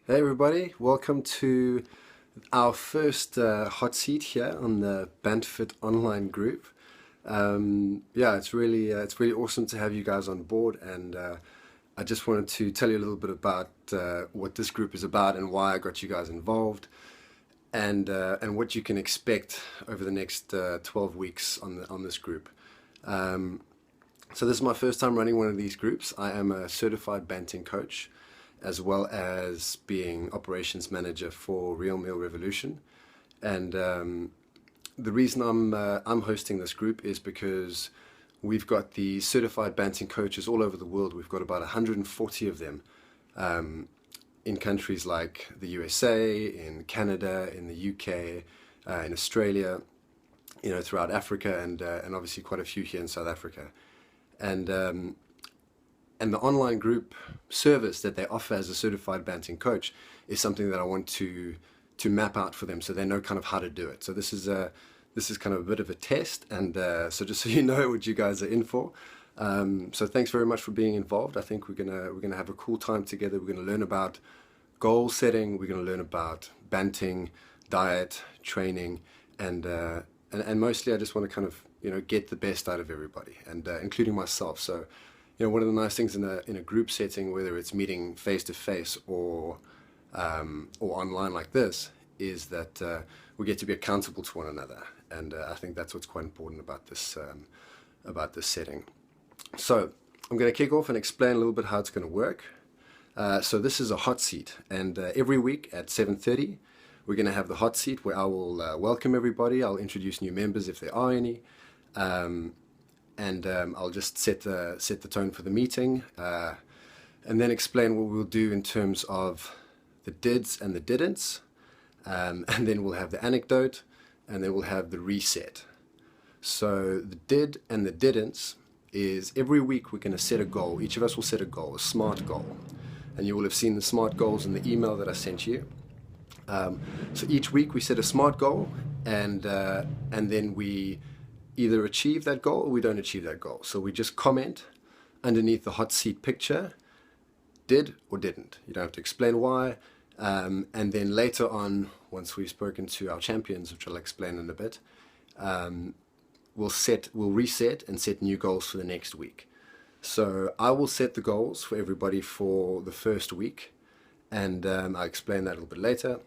Hey everybody, welcome to our first hot seat here on the BantFit Online Group. Yeah, it's really awesome to have you guys on board, and I just wanted to tell you a little bit about what this group is about and why I got you guys involved, and what you can expect over the next 12 weeks on this group. So this is my first time running one of these groups. I am a certified banting coach, as well as being operations manager for Real Meal Revolution. And the reason I'm hosting this group is because we've got the certified banting coaches all over the world. We've got about 140 of them in countries like the USA, in Canada, in the UK, in Australia, throughout Africa, and obviously quite a few here in South Africa. And the online group service that they offer as a certified banting coach is something that I want to map out for them, so they know kind of how to do it. So this is kind of a bit of a test, and so just so you know what you guys are in for. So thanks very much for being involved. I think we're gonna have a cool time together. We're gonna learn about goal setting. We're gonna learn about banting, diet, training, and mostly I just want to kind of get the best out of everybody, and including myself. So one of the nice things in a group setting, whether it's meeting face to face or online like this, is that we get to be accountable to one another, and I think that's what's quite important about this setting. So I'm going to kick off and explain a little bit how it's going to work. So this is a hot seat, and every week at 7:30 we're going to have the hot seat where I will welcome everybody. I'll introduce new members if there are any. And I'll just set the tone for the meeting, and then explain what we'll do in terms of the dids and the didn'ts, and then we'll have the anecdote, and then we'll have the reset. So the did and the didn'ts is every week we're going to set a goal. Each of us will set a goal, a SMART goal, and you will have seen the SMART goals in the email that I sent you. So each week we set a SMART goal, and then we either achieve that goal or we don't achieve that goal. So we just comment underneath the hot seat picture, did or didn't. You don't have to explain why. And then later on, once we've spoken to our champions, which I'll explain in a bit, we'll reset and set new goals for the next week. So I will set the goals for everybody for the first week, and I'll explain that a little bit later,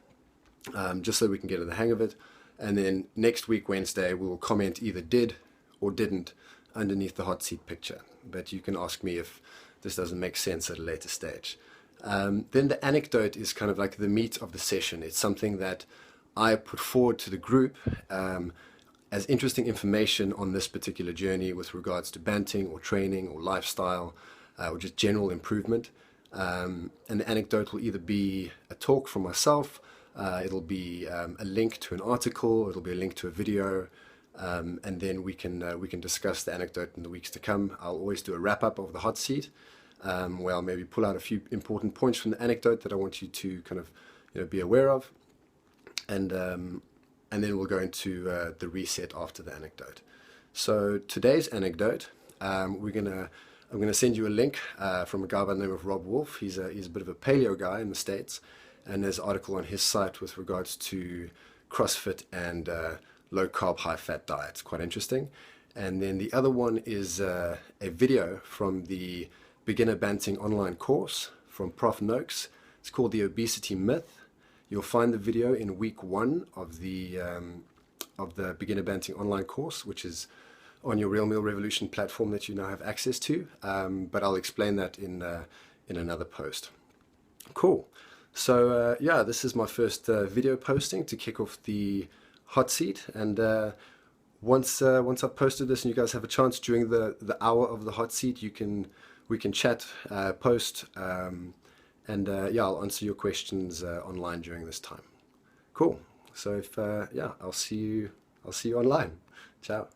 just so we can get the hang of it. And then next week, Wednesday, we'll comment either did or didn't underneath the hot seat picture. But you can ask me if this doesn't make sense at a later stage. Then the anecdote is kind of like the meat of the session. It's something that I put forward to the group as interesting information on this particular journey with regards to banting or training or lifestyle or just general improvement. And the anecdote will either be a talk from myself, it'll be a link to an article, it'll be a link to a video, and then we can discuss the anecdote in the weeks to come. I'll always do a wrap up of the hot seat, where I'll maybe pull out a few important points from the anecdote that I want you to kind of be aware of, and then we'll go into the reset after the anecdote. So today's anecdote, I'm gonna send you a link from a guy by the name of Rob Wolf. He's a bit of a paleo guy in the States, and there's an article on his site with regards to CrossFit and low carb, high fat diets. Quite interesting. And then the other one is a video from the Beginner Banting online course from Prof. Noakes. It's called The Obesity Myth. You'll find the video in week 1 of the Beginner Banting online course, which is on your Real Meal Revolution platform that you now have access to. But I'll explain that in another post. Cool. So yeah, this is my first video posting to kick off the hot seat, and once I've posted this and you guys have a chance during the hour of the hot seat, we can chat, post, and yeah, I'll answer your questions online during this time. Cool. So yeah, I'll see you online. Ciao.